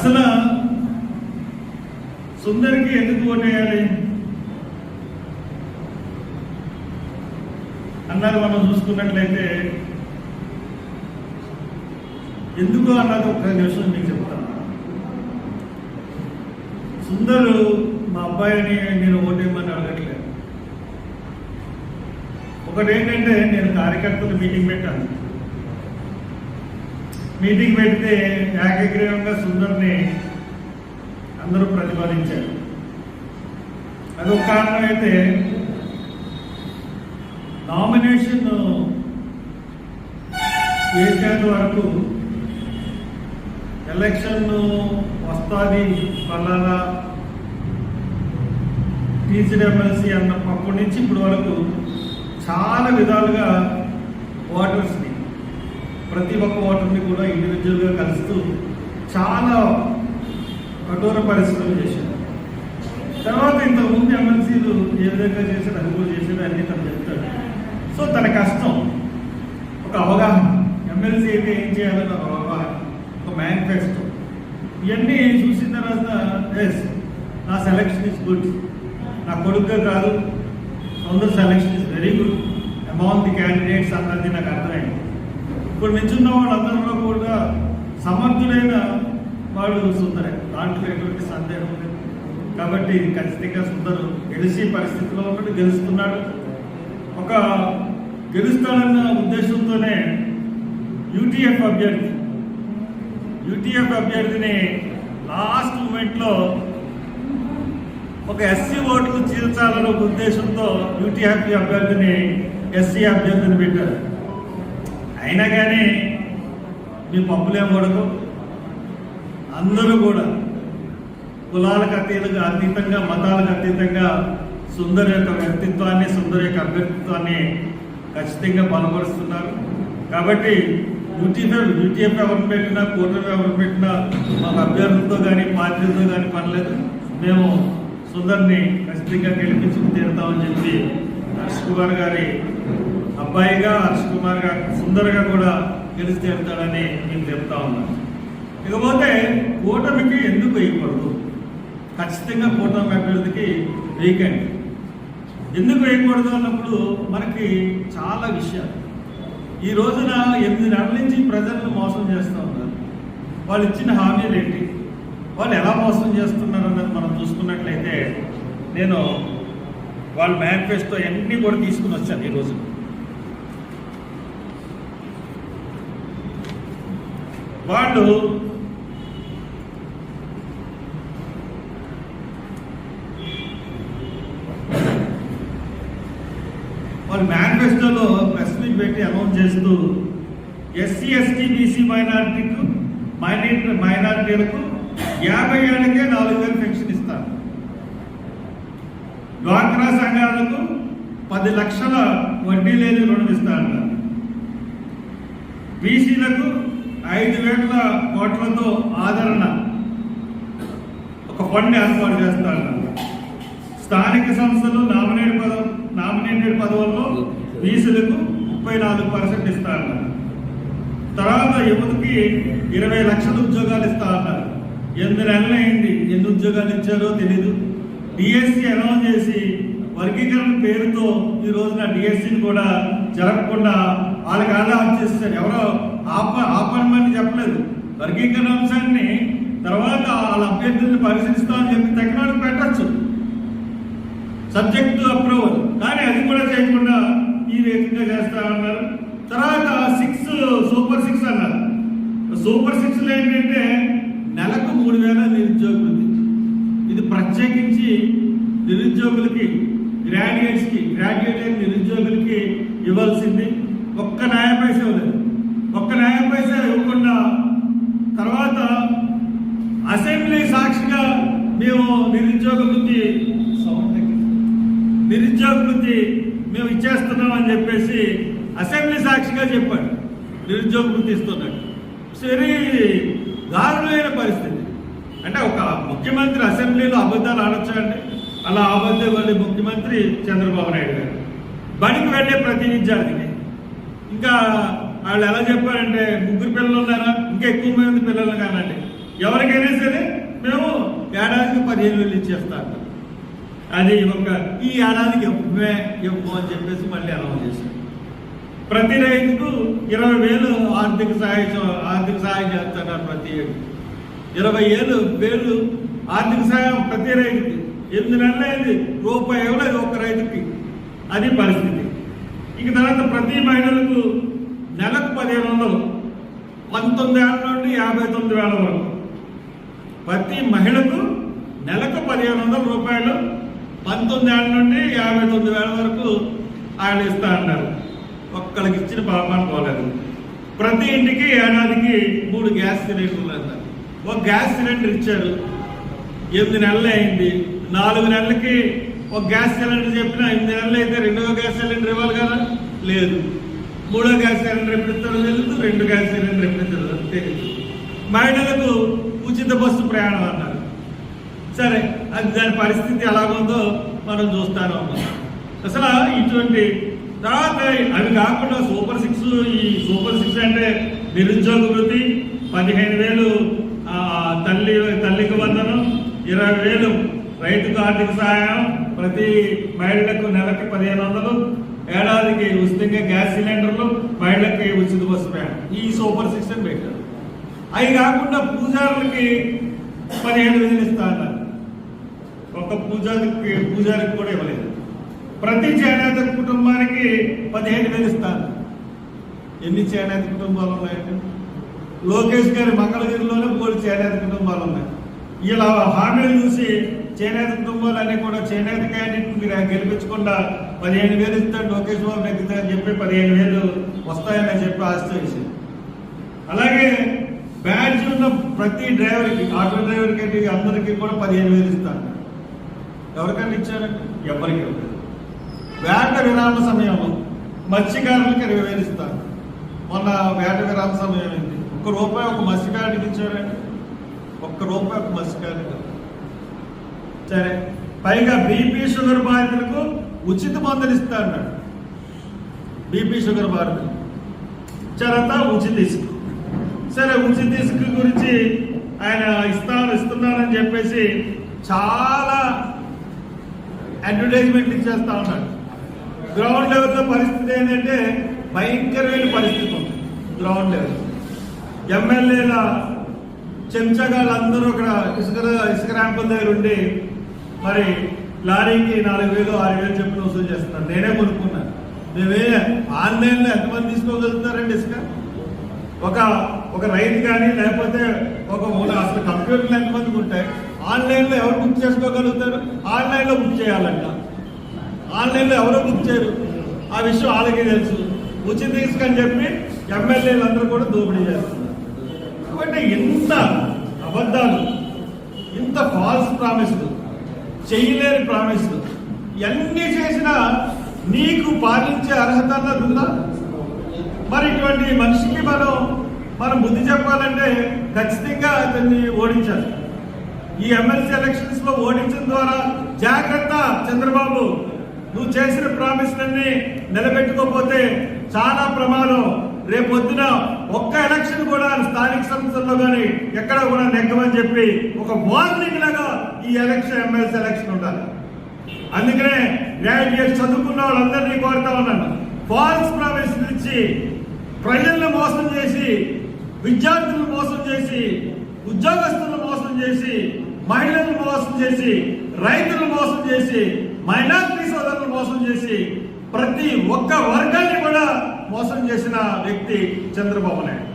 అసలు సుందరికి ఎందుకు ఓటేయాలి అన్నారు. మనం చూసుకున్నట్లయితే ఎందుకు అన్నది ఒక నిమిషం మీకు చెప్తాను. సుందరు మా అబ్బాయిని నేను ఓటేయమని అడగట్లేదు. ఒకటేంటంటే నేను కార్యకర్తలు మీటింగ్ పెట్టాను. మీటింగ్ పెడితే ఏకగ్రీవంగా సుందర్ని అందరూ ప్రతిపాదించారు. అదొక కారణం అయితే నామినేషన్ వేసేంత వరకు ఎలక్షన్ వస్తుంది ఫలానా టీచర్ ఎమ్మెల్సీ అన్నప్పటి నుంచి ఇప్పటి వరకు చాలా విధాలుగా ఓటర్స్ని ప్రతి ఒక్క ఓటర్ని కూడా ఇండివిజువల్గా కలుస్తూ చాలా కఠోర పరిస్థితులు చేశారు. తర్వాత ఇంతకుముందు ఎమ్మెల్సీలు ఏ విధంగా చేశారు అది కూడా చేశారు అన్నీ తను చెప్తాడు. సో తన కష్టం ఒక అవగాహన, ఎమ్మెల్సీ అయితే ఏం చేయాలని ఒక అవగాహన, ఒక మేనిఫెస్టో, ఇవన్నీ చూసిన తర్వాత ఎస్ నా సెలక్షన్ ఇస్ గుడ్, నా కొడుకుగా కాదు Sundar selection is very good among the candidates అన్నది నాకు అర్థమైంది. ఇప్పుడు నిల్చున్న వాళ్ళందరిలో కూడా సమర్థుడైన వాడు సుందరే, దాంట్లో ఎటువంటి సందేహం లేదు. కాబట్టి ఖచ్చితంగా సుందరు గెలిచే పరిస్థితిలో ఉన్నాడు, గెలుస్తున్నాడు. ఒక గెలుస్తాడన్న ఉద్దేశంతోనే యూటీఎఫ్ అభ్యర్థిని లాస్ట్ మూమెంట్లో ఒక ఎస్సీ ఓట్లు చీల్చాలన్న ఒక ఉద్దేశంతో యూటీఎఫ్ అభ్యర్థిని ఎస్సీ అభ్యర్థిని పెట్టారు. అయినా కానీ మీ పప్పులేం కొడకు, అందరూ కూడా కులాలకు అతీతంగా మతాలకు అతీతంగా సుందర్ యొక్క వ్యక్తిత్వాన్ని, సుందర్ యొక్క అభ్యర్థిత్వాన్ని ఖచ్చితంగా బలపరుస్తున్నారు. కాబట్టి యూటీఎఫ్ ఎవరు పెట్టినా, కూటమి ఎవరు పెట్టినా మాకు అభ్యర్థులతో కానీ పార్టీలతో కానీ పనిలేదు. మేము సుందర్ని ఖచ్చితంగా గెలిపించుకు తీరుతామని చెప్పి హర్ష్ కుమార్ గారి అబ్బాయిగా హర్ష్ కుమార్ గారు సుందర్గా కూడా గెలిచి తీరుతాడని నేను చెప్తా ఉన్నాను. ఇకపోతే కూటమికి ఎందుకు వేయకూడదు? ఖచ్చితంగా కూటమి అభ్యర్థికి వేయకండి. ఎందుకు వేయకూడదు అన్నప్పుడు మనకి చాలా విషయాలు ఈ రోజున 8 నెలల నుంచి ప్రజలను మోసం చేస్తూ ఉన్నారు. వాళ్ళు ఇచ్చిన హామీలు ఏంటి, వాళ్ళు ఎలా మోసం చేస్తున్నారు అన్నది మనం చూసుకున్నట్లయితే నేను వాళ్ళ మేనిఫెస్టో అన్నీ కూడా తీసుకుని వచ్చాను. ఈరోజు వాళ్ళు మేనిఫెస్టోలో ప్రెస్ మీట్ పెట్టి అనౌన్స్ చేస్తూ ఎస్సీ ఎస్టీ బీసీ మైనారిటీలకు 50 ఏళ్ళకే 4,000 పెన్షన్ ఇస్తారు. డ్వాక్రా సంఘాలకు 10 లక్షల వడ్డీ లేని రుణం ఇస్తారన్నారు. బీసీలకు 5,000 కోట్లతో ఆదరణ ఒక ఫండ్ ఏర్పాటు చేస్తారన్నారు. స్థానిక సంస్థలు నామినేటెడ్ పదవుల్లో బీసీలకు 34% ఇస్తారన్నారు. తర్వాత యువతకి 20 లక్షల ఉద్యోగాలు ఇస్తారన్నారు. 8 నెలలు అయింది, ఎన్ని ఉద్యోగాలు ఇచ్చారో తెలీదు. డిఎస్సి అనౌన్స్ చేసి వర్గీకరణ పేరుతో ఈ రోజున డిఎస్సిని కూడా జరగకుండా వాళ్ళకి ఆదాయం చేస్తారు. ఎవరో ఆపనమని చెప్పలేదు. వర్గీకరణ అంశాన్ని తర్వాత వాళ్ళ అభ్యర్థులను పరిశీలిస్తామని చెప్పి టెక్నాలజీ పెట్టచ్చు సబ్జెక్ట్ టు అప్రూవల్, కానీ అది కూడా చేయకుండా ఈ రకంగా చేస్తామన్నారు. తర్వాత సూపర్ 6 అన్నారు. సూపర్ 6లో ఏంటంటే నెలకు 3,000 నిరుద్యోగ వృత్తి. ఇది ప్రత్యేకించి నిరుద్యోగులకి, గ్రాడ్యుయేట్ అయిన నిరుద్యోగులకి ఇవ్వాల్సింది. ఒక్క న్యాయ పైసా ఇవ్వలేదు. ఒక్క న్యాయ పైసా ఇవ్వకుండా తర్వాత అసెంబ్లీ సాక్షిగా మేము నిరుద్యోగ వృత్తి మేము ఇచ్చేస్తున్నాం అని చెప్పేసి అసెంబ్లీ సాక్షిగా చెప్పాడు. నిరుద్యోగ వృత్తి ఇస్తున్నాడు. సరే, దారుణమైన పరిస్థితి. అంటే ఒక ముఖ్యమంత్రి అసెంబ్లీలో అబద్ధాలు ఆడొచ్చా అండి? అలా అబద్ధం వెళ్ళే ముఖ్యమంత్రి చంద్రబాబు నాయుడు గారు. బడికి వెళ్ళే ప్రతి విద్యార్థికి ఇంకా వాళ్ళు ఎలా చెప్పారంటే 3 పిల్లలు ఉన్నారా, ఇంకా ఎక్కువ మంది పిల్లలు కానండి, ఎవరికైనా సరే మేము ఏడాదికి 15,000 ఇచ్చేస్తాం. అది ఈ ఏడాదికి ఇవ్వు అని చెప్పేసి మళ్ళీ అనౌన్స్ చేశారు. ప్రతి రైతుకు 20,000 ఆర్థిక సహాయం చేస్తున్నారు. ప్రతి ఏడు 20,000 ఆర్థిక సహాయం ప్రతి రైతుకి. 8 నెలలు అయింది, రూపాయి ఇవ్వలేదు ఒక్క రైతుకి. అది పరిస్థితి. ఇక తర్వాత ప్రతి మహిళలకు నెలకు 1,500, 19 ఏళ్ళ నుండి 59,000 వరకు. ప్రతి మహిళకు నెలకు 1,500 రూపాయలు, 19 ఏళ్ళ నుండి 59,000 వరకు ఆయన ఇస్తా అన్నారు. ఒక్కడికి ఇచ్చిన పాపాన్ని పోలేదు. ప్రతి ఇంటికి ఏడాదికి 3 గ్యాస్ సిలిండర్లు అన్నారు. ఒక గ్యాస్ సిలిండర్ ఇచ్చారు. 8 నెలలు అయింది. 4 నెలలకి ఒక గ్యాస్ సిలిండర్ చెప్పిన 8 నెలలు అయితే 2వ గ్యాస్ సిలిండర్ ఇవ్వాలి కదా, లేదు. 3వ గ్యాస్ సిలిండర్ ఎప్పుడు ఇస్తారో తెలియదు, 2 గ్యాస్ సిలిండర్ ఎప్పుడు ఇస్తారో తెలియదు. మహిళలకు ఉచిత బస్సు ప్రయాణం అన్నారు. సరే, అది దాని పరిస్థితి ఎలాగుందో మనం చూస్తాను. అసలు ఇటువంటి తర్వాత అవి కాకుండా సూపర్ 6, ఈ సూపర్ 6 అంటే నిరుద్యోగ వృత్తి, 15,000 తల్లికి వందనం, 20,000 రైతుకు ఆర్థిక సహాయం, ప్రతి మహిళలకు నెలకి 1,500, ఏడాదికి ఉచితంగా గ్యాస్ సిలిండర్లు, మహిళలకి ఉచిత బస్సు ప్రయాణం. ఈ సూపర్ 6 అని పెట్టారు. అవి కాకుండా పూజారులకి 15,000 ఇస్తా అన్నారు. ఒక పూజారికి కూడా ఇవ్వలేదు. ప్రతి చేనేత కుటుంబానికి 15,000 ఇస్తాను. ఎన్ని చేనేత కుటుంబాలు ఉన్నాయండి? లోకేష్ గారి మంగళగిరిలోనే 3 చేనేత కుటుంబాలు ఉన్నాయి. ఇలా హామీలు చూసి చేనేత కుటుంబాలన్నీ కూడా చేనేత క్యాండిడేట్ మీరు గెలిపించకుండా 15,000 ఇస్తాడు లోకేష్ బాబు నెగ్గుతారని చెప్పి 15,000 వస్తాయని చెప్పి ఆశ్చర్యం. అలాగే బ్యాడ్జ్ ఉన్న ప్రతి డ్రైవర్కి, ఆటో డ్రైవర్కి అందరికీ కూడా 15,000 ఇస్తాను. ఎవరికైనా ఇచ్చారండి? ఎవరికి ఇవ్వలేదు. వేట విరామ సమయంలో మత్స్యకారులకు 20,000 ఇస్తాను. మొన్న వేట విరామ సమయం ఏంటి? ₹1 ఒక మత్స్యకారుడికి ఇచ్చారండి. ₹1 ఒక మత్స్యకారుడికి. సరే, పైగా బీపీ షుగర్ బాధితులకు ఉచిత మందులు ఇస్తా అన్నాడు. బీపీ షుగర్ బాధితులు చరంతా ఉచిత ఇసుక. సరే, ఉచిత ఇసుక గురించి ఆయన ఇస్తున్నారని చెప్పేసి చాలా అడ్వర్టైజ్మెంట్ ఇచ్చేస్తా ఉన్నాడు. గ్రౌండ్ లెవెల్లో పరిస్థితి ఏంటంటే భయంకరమైన పరిస్థితి ఉంది. గ్రౌండ్ లెవెల్ ఎమ్మెల్యేల చెంచగాళ్ళు అందరూ అక్కడ ఇసుక ర్యాంపుల దగ్గర ఉండి మరి లారీకి 4,000, 6,000 చెప్పిన వసూలు చేస్తున్నారు. నేనే కొనుక్కున్నాను. మేమే ఆన్లైన్లో ఎంతమంది తీసుకోగలుగుతారండి ఇసుక? ఒక రైతు కానీ లేకపోతే అసలు కంప్యూటర్లు ఎంతమందికి ఉంటాయి? ఆన్లైన్లో ఎవరు బుక్ చేసుకోగలుగుతారు? ఆన్లైన్లో బుక్ చేయాలంట. ఆన్లైన్లో ఎవరో బుక్ చేయరు. ఆ విషయం వాళ్ళకి తెలుసు. ఉచిత ఇసుక అని చెప్పి ఎమ్మెల్యేలు అందరూ కూడా దోపిడీ చేస్తున్నారు. కాబట్టి ఇంత అబద్ధాలు, ఇంత ఫాల్స్ ప్రామిస్లు, చేయలేని ప్రామిస్లు ఇవన్నీ చేసినా నీకు పాలించే అర్హత అన్నది ఉందా? మరి ఇటువంటి మనిషికి మనం బుద్ధి చెప్పాలంటే ఖచ్చితంగా అతన్ని ఓడించాలి. ఈ ఎమ్మెల్సీ ఎలక్షన్స్ లో ఓడించడం ద్వారా జాగ్రత్త చంద్రబాబు, నువ్వు చేసిన ప్రామిస్లన్నీ నిలబెట్టుకోకపోతే చాలా ప్రమాదం. రేపొద్దున ఒక్క ఎలక్షన్ కూడా స్థానిక సంస్థల్లో కానీ ఎక్కడ కూడా నెగ్గమని చెప్పి ఒక వార్నింగ్ లాగా ఈ ఎమ్మెల్సీ ఎలక్షన్ ఉండాలి. అందుకనే గ్రాడ్యుయేట్ చదువుకున్న వాళ్ళందరినీ కోరుతా ఉన్నాను, ఫాల్స్ ప్రామిస్ ఇచ్చి ప్రజలను మోసం చేసి, విద్యార్థులను మోసం చేసి, ఉద్యోగస్తులను మోసం చేసి, మహిళలను మోసం చేసి, రైతులను మోసం చేసి, మైనారిటీ సోదరులను మోసం చేసి, ప్రతి ఒక్క వర్గాన్ని కూడా మోసం చేసిన వ్యక్తి చంద్రబాబు నాయుడు.